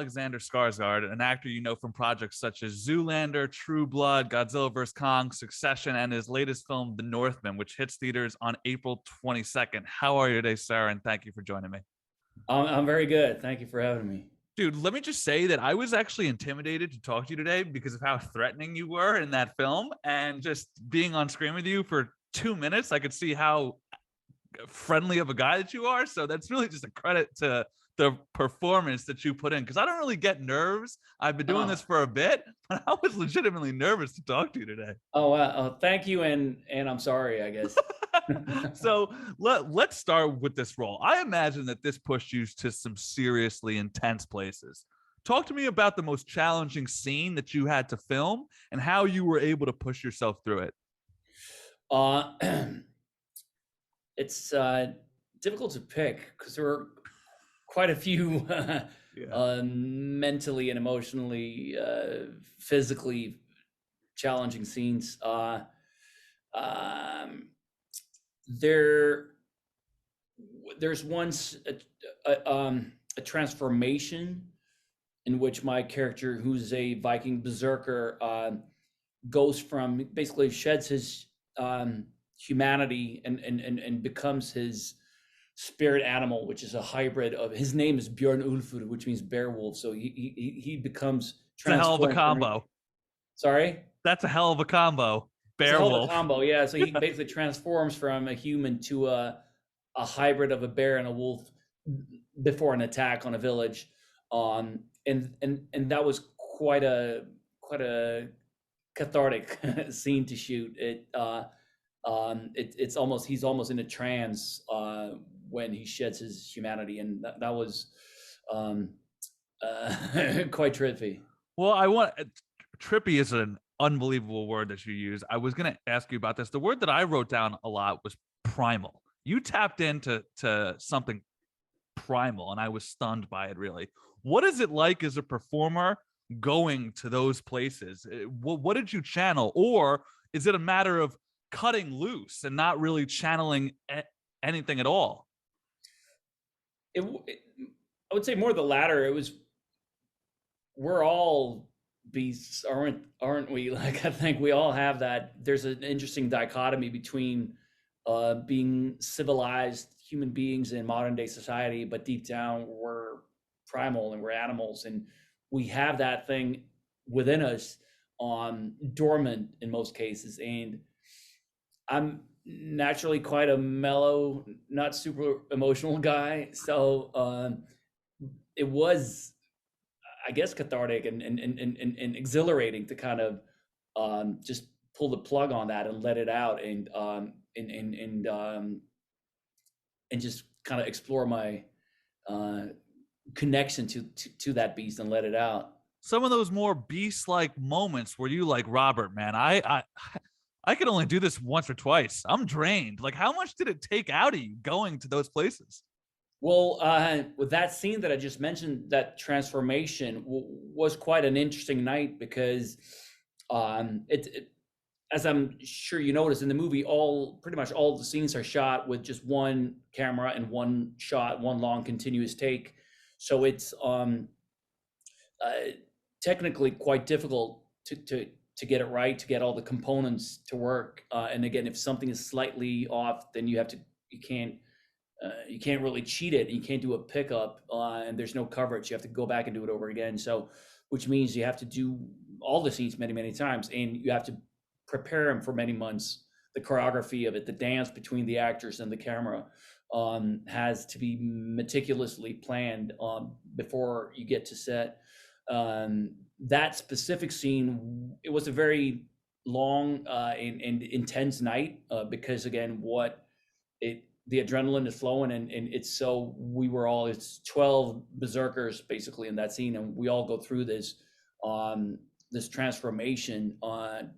Alexander Skarsgård, an actor you know from projects such as Zoolander, True Blood, Godzilla vs. Kong, Succession, and his latest film, The Northman, which hits theaters on April 22nd. How are you today, sir? And thank you for joining me. I'm very good. Thank you for having me. Dude, let me just say that I was actually intimidated to talk to you today because of how threatening you were in that film. And just being on screen with you for 2 minutes, I could see how friendly of a guy that you are. So that's really just a credit to the performance that you put in, because I don't really get nerves. I've been doing this Oh, for a bit, but I was legitimately nervous to talk to you today. oh, wow. Thank you, and I'm sorry, I guess. So let's start with this role. I imagine that this pushed you to some seriously intense places. Talk to me about the most challenging scene that you had to film and how you were able to push yourself through it. Uh, it's difficult to pick because there were quite a few Yeah. mentally and emotionally, physically challenging scenes. Um, there, there's once a transformation in which my character, who's a Viking berserker, goes from basically sheds his humanity and becomes his spirit animal, which is a hybrid of his name is Björn Ulfur, which means bear wolf. So he becomes It's a hell of a transformed from combo. sorry. That's a hell of a combo. It's a Bear hell of a wolf. combo, yeah. So he basically transforms from a human to a hybrid of a bear and a wolf before an attack on a village. And that was quite a cathartic scene to shoot. It's almost he's almost in a trance when he sheds his humanity, and that was um, quite trippy. Well, I want trippy is an unbelievable word that you use. I was going to ask you about this. The word that I wrote down a lot was primal. You tapped into something primal, and I was stunned by it. Really, what is it like as a performer going to those places? What did you channel, or is it a matter of cutting loose and not really channeling anything at all? It I would say more the latter. It was we're all beasts, aren't we? Like I think we all have that. There's an interesting dichotomy between being civilized human beings in modern day society, but deep down we're primal and we're animals, and we have that thing within us on dormant in most cases. And I'm naturally quite a mellow, not super emotional guy, so it was, I guess, cathartic and exhilarating to kind of just pull the plug on that and let it out and just kind of explore my uh, connection to that beast and let it out. Some of those more beast-like moments where you like Robert, man, I could only do this once or twice. I'm drained. Like, how much did it take out of you going to those places? Well, with that scene that I just mentioned, that transformation was quite an interesting night because it, as I'm sure you noticed in the movie, all pretty much all the scenes are shot with just one camera and one shot, one long continuous take. So it's uh, technically quite difficult to get it right, to get all the components to work. And again, if something is slightly off, then you can't really cheat it. You can't do a pickup, and there's no coverage. You have to go back and do it over again. So, which means you have to do all the scenes many, many times, and you have to prepare them for many months. The choreography of it, the dance between the actors and the camera, has to be meticulously planned before you get to set. That specific scene, it was a very long and intense night because again, what it the adrenaline is flowing and it's so it's 12 berserkers basically in that scene, and we all go through this transformation on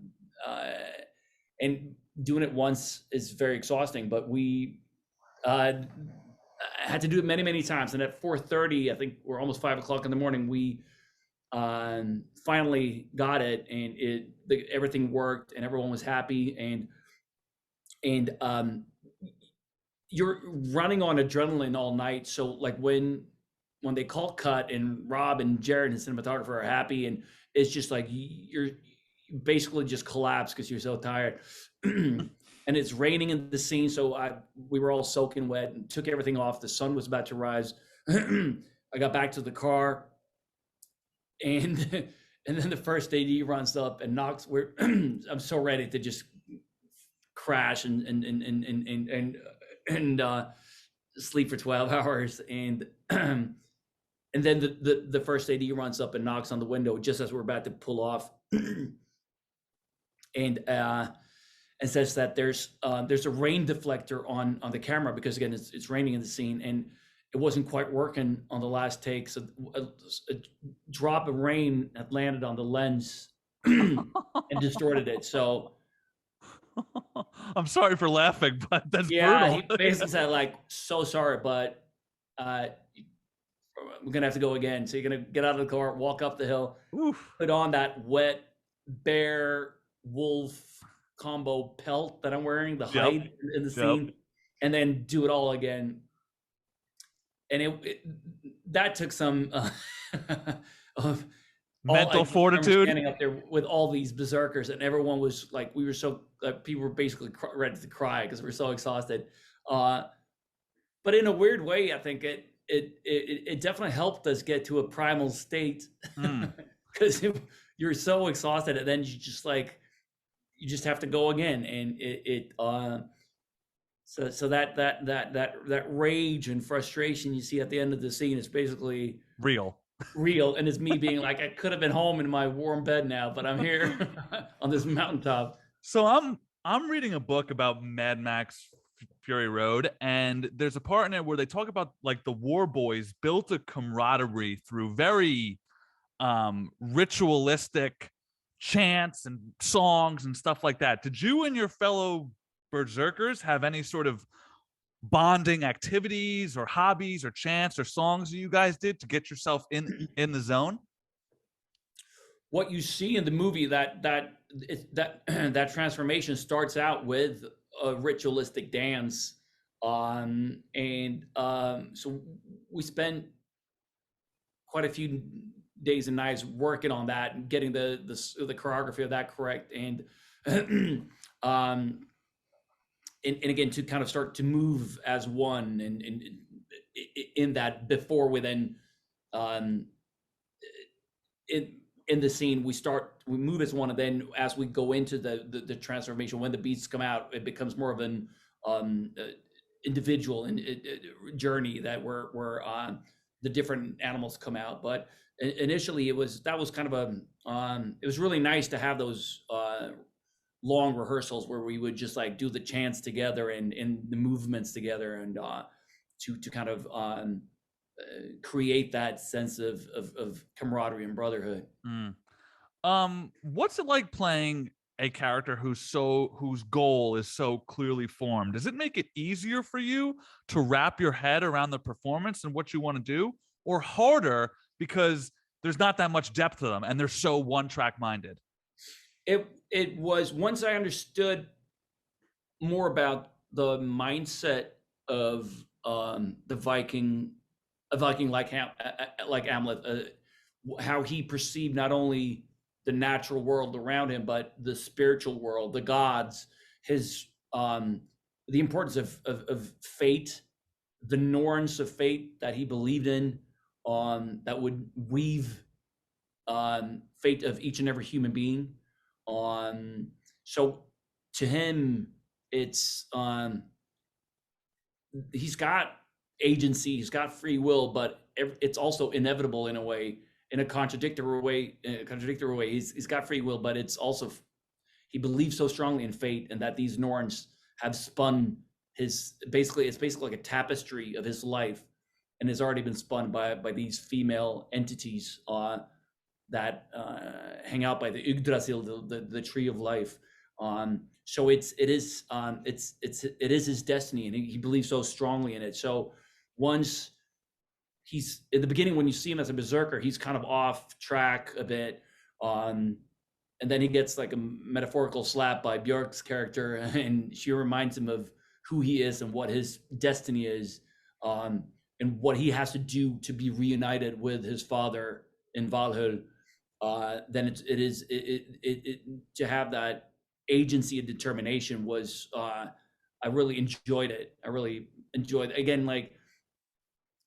and doing it once is very exhausting, but we uh had to do it many many times, and at 4:30, I think we're almost 5 o'clock in the morning, we finally got it, and everything worked and everyone was happy, and you're running on adrenaline all night. So like when when they call cut and Rob and Jared and cinematographer are happy, and it's just like you basically just collapse because you're so tired. And it's raining in the scene, so we were all soaking wet and took everything off. The sun was about to rise. I got back to the car, and and then the first AD runs up and knocks. I'm so ready to just crash and sleep for 12 hours, and and then the first AD runs up and knocks on the window just as we're about to pull off, and says that there's a rain deflector on the camera because again it's raining in the scene, and it wasn't quite working on the last take, so a drop of rain had landed on the lens and distorted it. So I'm sorry for laughing, but that's yeah, brutal. he basically said like, so sorry, but we're gonna have to go again. So you're gonna get out of the car, walk up the hill, Oof. put on that wet bear wolf combo pelt that I'm wearing, the hide in the scene, and then do it all again. And that took some of mental fortitude. Standing up there with all these berserkers, and everyone was like, we were so people were basically ready to cry because we were so exhausted. But in a weird way, I think it definitely helped us get to a primal state because you're so exhausted, and then you just have to go again, and so that rage and frustration you see at the end of the scene is basically real, and it's me being like, I could have been home in my warm bed now, but I'm here on this mountaintop. So I'm reading a book about Mad Max Fury Road, and there's a part in it where they talk about like the war boys built a camaraderie through very ritualistic chants and songs and stuff like that. Did you and your fellow berserkers have any sort of bonding activities or hobbies or chants or songs that you guys did to get yourself in the zone? What you see in the movie, that transformation starts out with a ritualistic dance, and so we spent quite a few days and nights working on that and getting the choreography of that correct, and and again to kind of start to move as one, and in that before we then in the scene we move as one, and then as we go into the transformation, when the beats come out, it becomes more of an individual and journey that we're on. The different animals come out, but initially that was kind of it was really nice to have those long rehearsals where we would just like do the chants together and the movements together, and to kind of create that sense of camaraderie and brotherhood. What's it like playing a character whose goal is so clearly formed? Does it make it easier for you to wrap your head around the performance and what you want to do, or harder because there's not that much depth to them and they're so one-track minded? It was, once I understood more about the mindset of the Viking, a Viking like Hamlet, how he perceived not only the natural world around him, but the spiritual world, the gods, his the importance of fate, the Norns of fate that he believed in, that would weave fate of each and every human being. So to him, it's he's got agency, he's got free will, but it's also inevitable in a way, in a contradictory way. He's got free will, but it's also, he believes so strongly in fate, and that these Norns have spun it's basically like a tapestry of his life, and has already been spun by these female entities that hang out by the Yggdrasil, the tree of life. So it is his destiny, and he believes so strongly in it. So once he's in the beginning, when you see him as a berserker, he's kind of off track a bit, and then he gets like a metaphorical slap by Björk's character, and she reminds him of who he is and what his destiny is. And and what he has to do to be reunited with his father in Valhalla, then it to have that agency and determination was I really enjoyed it. I really enjoyed it. Again, like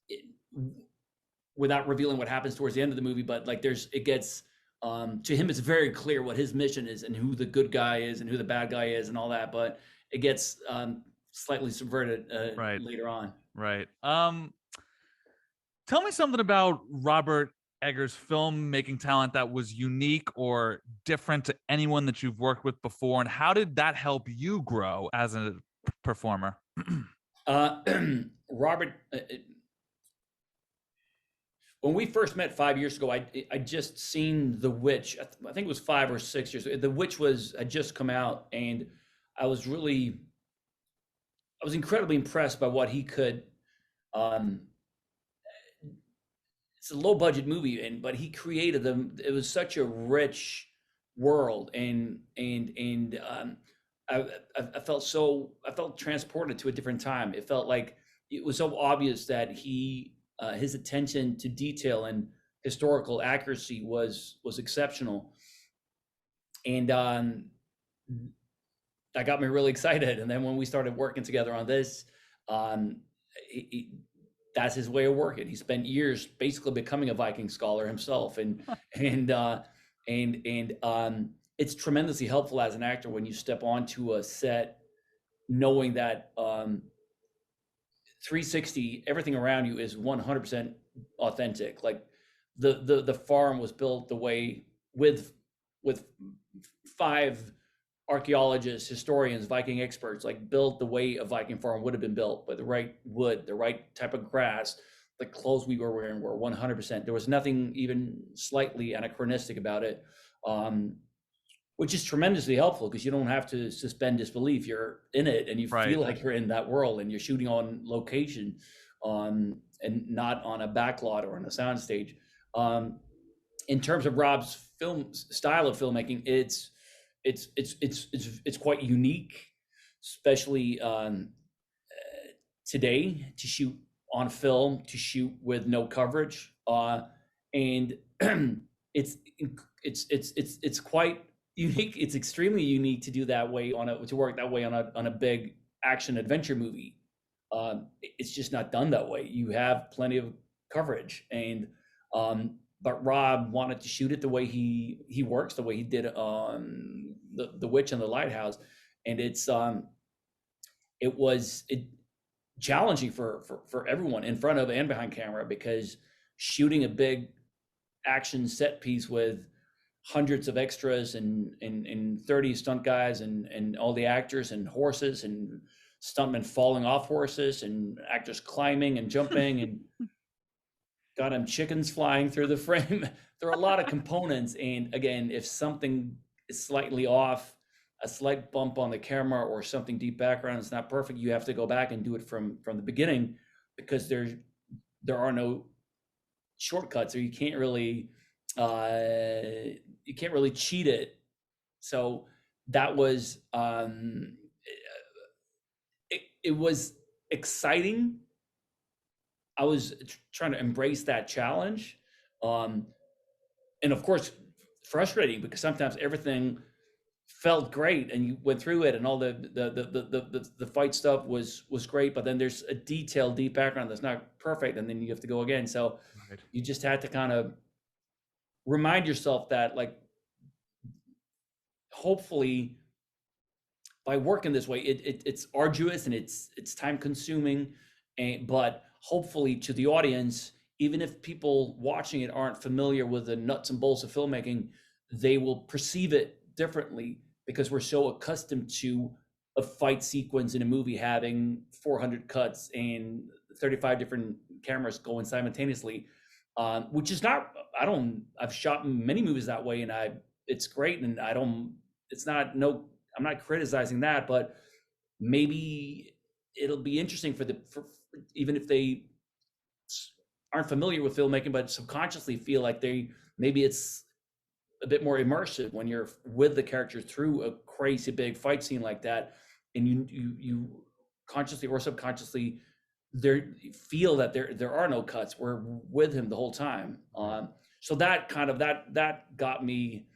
it, without revealing what happens towards the end of the movie, but like it gets to him it's very clear what his mission is and who the good guy is and who the bad guy is and all that, but it gets slightly subverted Right. later on. Right. Tell me something about Robert Eggers' filmmaking talent that was unique or different to anyone that you've worked with before, and how did that help you grow as a performer? Robert, when we first met 5 years ago, I just seen The Witch. I think it was 5 or 6 years ago. The Witch had just come out, and I was incredibly impressed by what he could. Um, it's a low budget movie, but he created them. It was such a rich world, and I felt transported to a different time. It felt like it was so obvious that his attention to detail and historical accuracy was exceptional, and that got me really excited. And then when we started working together on this, um, that's his way of working. He spent years basically becoming a Viking scholar himself, and it's tremendously helpful as an actor when you step onto a set, knowing that 360 everything around you is 100% authentic. Like the farm was built the way with 5 archaeologists, historians, Viking experts, like built the way a Viking farm would have been built, with the right wood, the right type of grass. The clothes we were wearing were 100%. There was nothing even slightly anachronistic about it, which is tremendously helpful because you don't have to suspend disbelief. You're in it and you feel like you're in that world, and you're shooting on location, and not on a backlot or on a soundstage. In terms of Rob's film style of filmmaking, it's quite unique, especially today, to shoot on film, to shoot with no coverage, and it's quite unique. It's extremely unique to do that way to work that way on a big action adventure movie. It's just not done that way. You have plenty of coverage, and but Rob wanted to shoot it the way he works, the way he did on the Witch and the Lighthouse, and it was challenging for everyone in front of and behind camera, because shooting a big action set piece with hundreds of extras and 30 stunt guys and all the actors and horses and stuntmen falling off horses and actors climbing and jumping and got them chickens flying through the frame. There are a lot of components, and again, if something is slightly off, a slight bump on the camera or something deep background is not perfect, you have to go back and do it from the beginning, because there are no shortcuts, or you can't really cheat it. So that was it was exciting. I was trying to embrace that challenge, and of course frustrating, because sometimes everything felt great and you went through it and all the fight stuff was great, but then there's a detailed deep background that's not perfect, and then you have to go again. So you just had to kind of remind yourself that, like, hopefully by working this way, it's arduous and it's time consuming, but hopefully to the audience, even if people watching it aren't familiar with the nuts and bolts of filmmaking, they will perceive it differently, because we're so accustomed to a fight sequence in a movie having 400 cuts and 35 different cameras going simultaneously, which is not, I've shot many movies that way, and it's great, and I'm not criticizing that, but maybe it'll be interesting for even if they aren't familiar with filmmaking, but subconsciously feel like maybe it's a bit more immersive when you're with the character through a crazy big fight scene like that, and you consciously or subconsciously feel that there are no cuts. We're with him the whole time. So that got me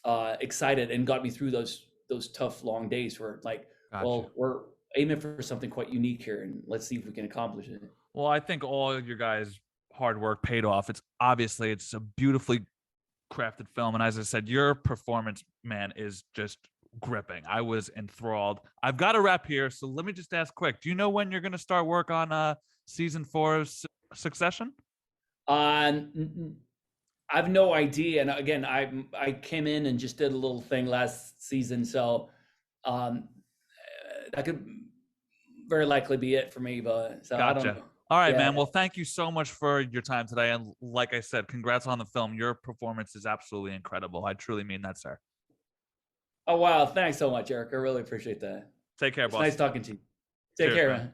excited and got me through those tough long days where like, Gotcha. well, we're aiming for something quite unique here, and let's see if we can accomplish it. Well, I think all your guys' hard work paid off. It's a beautifully crafted film, and as I said, your performance, man, is just gripping. I was enthralled. I've got to wrap here, so let me just ask quick: do you know when you're going to start work on season 4 of Succession? I have no idea. And again, I came in and just did a little thing last season, so um, that could very likely be it for me. But so I don't Gotcha. know. All right, man. Yeah. Well, thank you so much for your time today. And like I said, congrats on the film. Your performance is absolutely incredible. I truly mean that, sir. Oh wow! Thanks so much, Eric. I really appreciate that. Take care, It's boss. nice talking to you. Take Cheers, care, man. man.